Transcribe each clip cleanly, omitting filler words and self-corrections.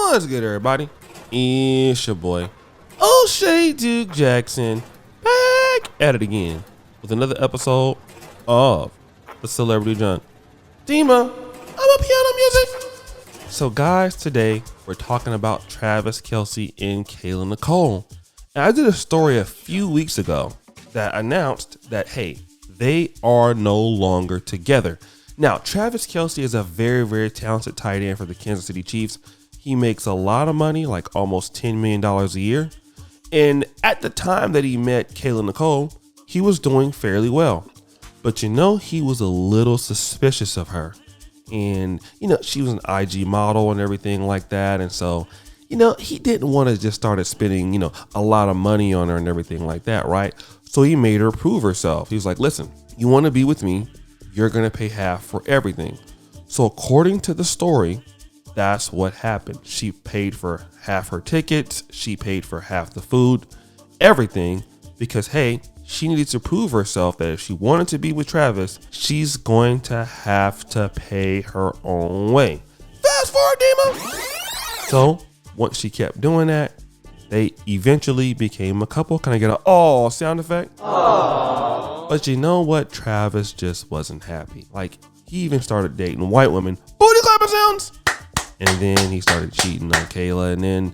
What's good, everybody? It's your boy, O'Shea Duke Jackson, back at it again with another episode of the Celebrity Junk. Dima, I'm a piano music. So, guys, today we're talking about Travis Kelce and Kayla Nicole. And I did a story a few weeks ago that announced that, hey, they are no longer together. Now, Travis Kelce is a very, very talented tight end for the Kansas City Chiefs. He makes a lot of money, like almost $10 million a year. And at the time that he met Kayla Nicole, he was doing fairly well. But he was a little suspicious of her. And, she was an IG model and everything like that. And so, he didn't want to just start spending, a lot of money on her and everything like that, right? So he made her prove herself. He was like, listen, you want to be with me, you're going to pay half for everything. So according to the story, that's what happened. She paid for half her tickets. She paid for half the food, everything, because, hey, she needed to prove herself that if she wanted to be with Travis, she's going to have to pay her own way. Fast forward, Demo. So once she kept doing that, they eventually became a couple. Can I get a sound effect? Aww. But you know what? Travis just wasn't happy. Like, he even started dating white women. Booty clapping sounds. And then he started cheating on Kayla. And then,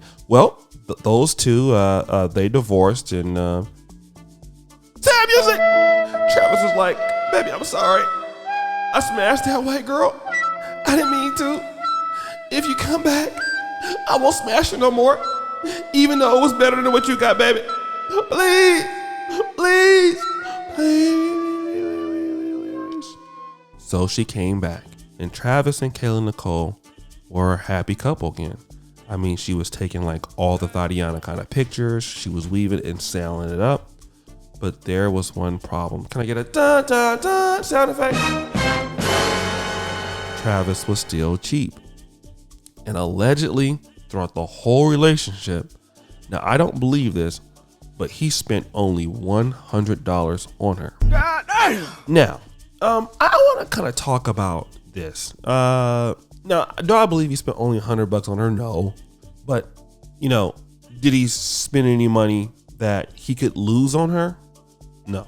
those two, they divorced. And sad music. Travis was like, baby, I'm sorry. I smashed that white girl. I didn't mean to. If you come back, I won't smash her no more. Even though it was better than what you got, baby. Please. So she came back, and Travis and Kayla Nicole were a happy couple again. I mean, she was taking like all the Tatiana kind of pictures. She was weaving and selling it up. But there was one problem. Can I get a dun dun dun sound effect? Travis was still cheap. And allegedly, throughout the whole relationship, now I don't believe this, but he spent only $100 on her. God damn. Now, I want to kind of talk about this. Now, do I believe he spent only $100 on her? No. But, did he spend any money that he could lose on her? No.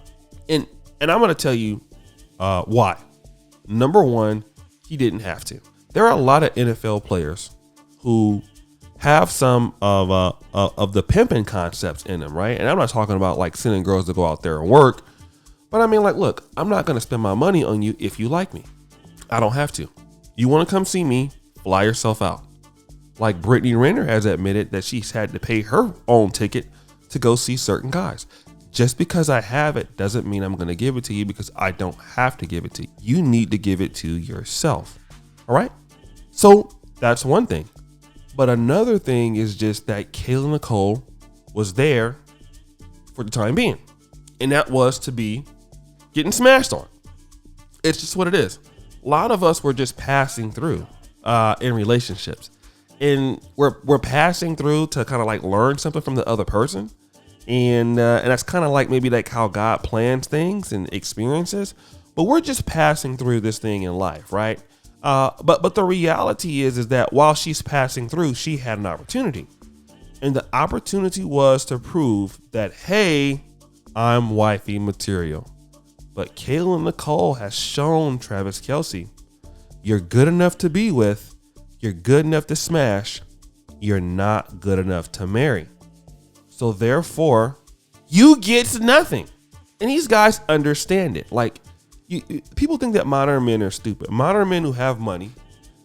And I'm going to tell you why. Number one, he didn't have to. There are a lot of NFL players who have some of the pimping concepts in them, right? And I'm not talking about like sending girls to go out there and work, but I mean, like, look, I'm not going to spend my money on you if you like me. I don't have to. You want to come see me, fly yourself out. Like Brittany Renner has admitted that she's had to pay her own ticket to go see certain guys. Just because I have it doesn't mean I'm going to give it to you, because I don't have to give it to you. You need to give it to yourself. All right. So that's one thing. But another thing is just that Kayla Nicole was there for the time being. And that was to be getting smashed on. It's just what it is. A lot of us were just passing through in relationships. And we're passing through to kind of like learn something from the other person. And that's kind of like maybe like how God plans things and experiences. But we're just passing through this thing in life, right? But the reality is that while she's passing through, she had an opportunity. And the opportunity was to prove that, hey, I'm wifey material. But Kayla Nicole has shown Travis Kelce, you're good enough to be with, you're good enough to smash, you're not good enough to marry. So therefore, you get nothing. And these guys understand it. Like, people think that modern men are stupid. Modern men who have money,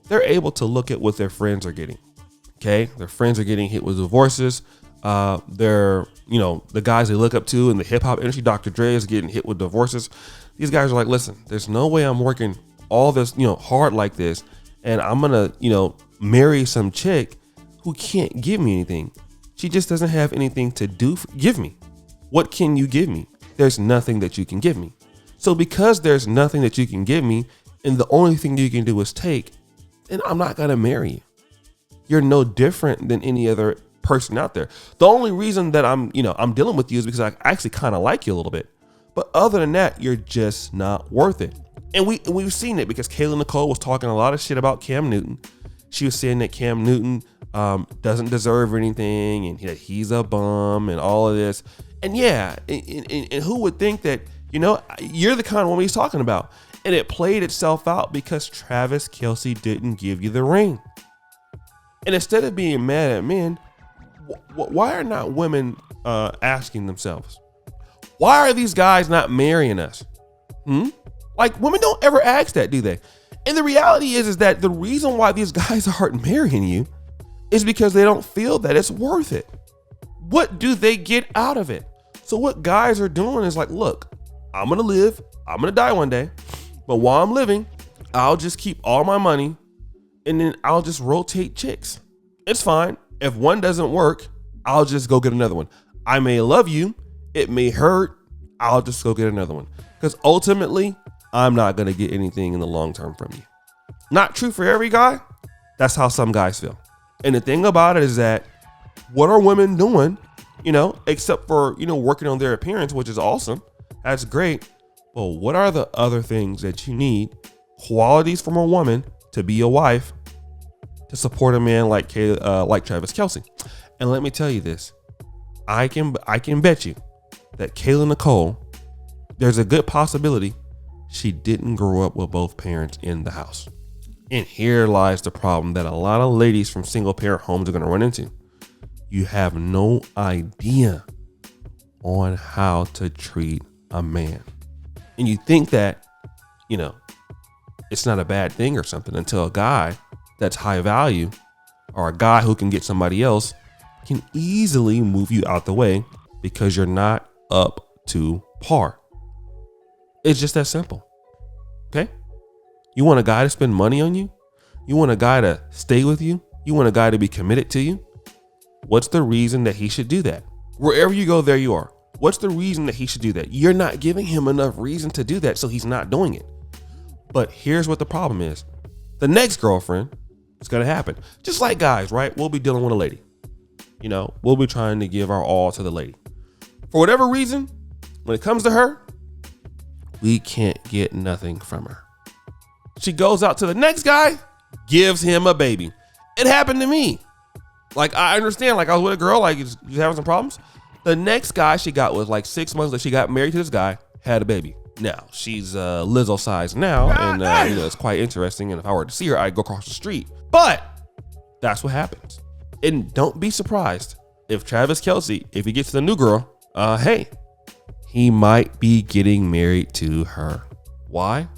they're able to look at what their friends are getting. Okay, their friends are getting hit with divorces. They're, the guys they look up to in the hip hop industry, Dr. Dre is getting hit with divorces. These guys are like, listen, there's no way I'm working all this, hard like this, and I'm gonna, marry some chick who can't give me anything. She just doesn't have anything to give me. What can you give me? There's nothing that you can give me. So because there's nothing that you can give me, and the only thing you can do is take, then I'm not gonna marry you. You're no different than any other person out there. The only reason that I'm dealing with you is because I actually kind of like you a little bit. But other than that, you're just not worth it. And we've seen it because Kayla Nicole was talking a lot of shit about Cam Newton. She was saying that Cam Newton doesn't deserve anything, and he's a bum, and all of this. And yeah, and who would think that, you're the kind of woman he's talking about. And it played itself out because Travis Kelce didn't give you the ring. And instead of being mad at men, why are not women asking themselves, why are these guys not marrying us? Like, women don't ever ask that, do they? And the reality is that the reason why these guys aren't marrying you is because they don't feel that it's worth it. What do they get out of it? So what guys are doing is like, look, I'm going to live. I'm going to die one day. But while I'm living, I'll just keep all my money and then I'll just rotate chicks. It's fine. If one doesn't work, I'll just go get another one. I may love you. It may hurt. I'll just go get another one. Because ultimately, I'm not going to get anything in the long term from you. Not true for every guy. That's how some guys feel. And the thing about it is that what are women doing, except for, working on their appearance, which is awesome. That's great. But what are the other things that you need, qualities from a woman to be a wife, to support a man like Travis Kelce? And let me tell you this, I can bet you that Kayla Nicole, there's a good possibility she didn't grow up with both parents in the house. And here lies the problem that a lot of ladies from single parent homes are going to run into. You have no idea on how to treat a man. And you think that, it's not a bad thing or something until a guy that's high value or a guy who can get somebody else can easily move you out the way because you're not up to par. It's just that simple. Okay? You want a guy to spend money on you? You want a guy to stay with you? You want a guy to be committed to you? What's the reason that he should do that? Wherever you go, there you are. What's the reason that he should do that? You're not giving him enough reason to do that, so he's not doing it. But here's what the problem is. The next girlfriend is going to happen. Just like guys, right? We'll be dealing with a lady. We'll be trying to give our all to the lady. For whatever reason, when it comes to her, we can't get nothing from her. She goes out to the next guy, gives him a baby. It happened to me. Like, I understand, like I was with a girl, like she's having some problems. The next guy she got was like 6 months that she got married to this guy, had a baby. Now, she's Lizzo size now, and it's quite interesting. And if I were to see her, I'd go across the street. But that's what happens. And don't be surprised if Travis Kelce, if he gets the new girl, he might be getting married to her. Why?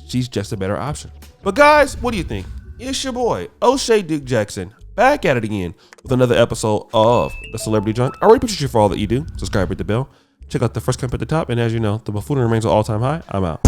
She's just a better option. But guys, what do you think? It's your boy, O'Shea Duke Jackson, back at it again with another episode of The Celebrity Junk. I really appreciate you for all that you do. Subscribe, hit the bell. Check out the first comment at the top. And as you know, the buffoonery remains an all-time high. I'm out.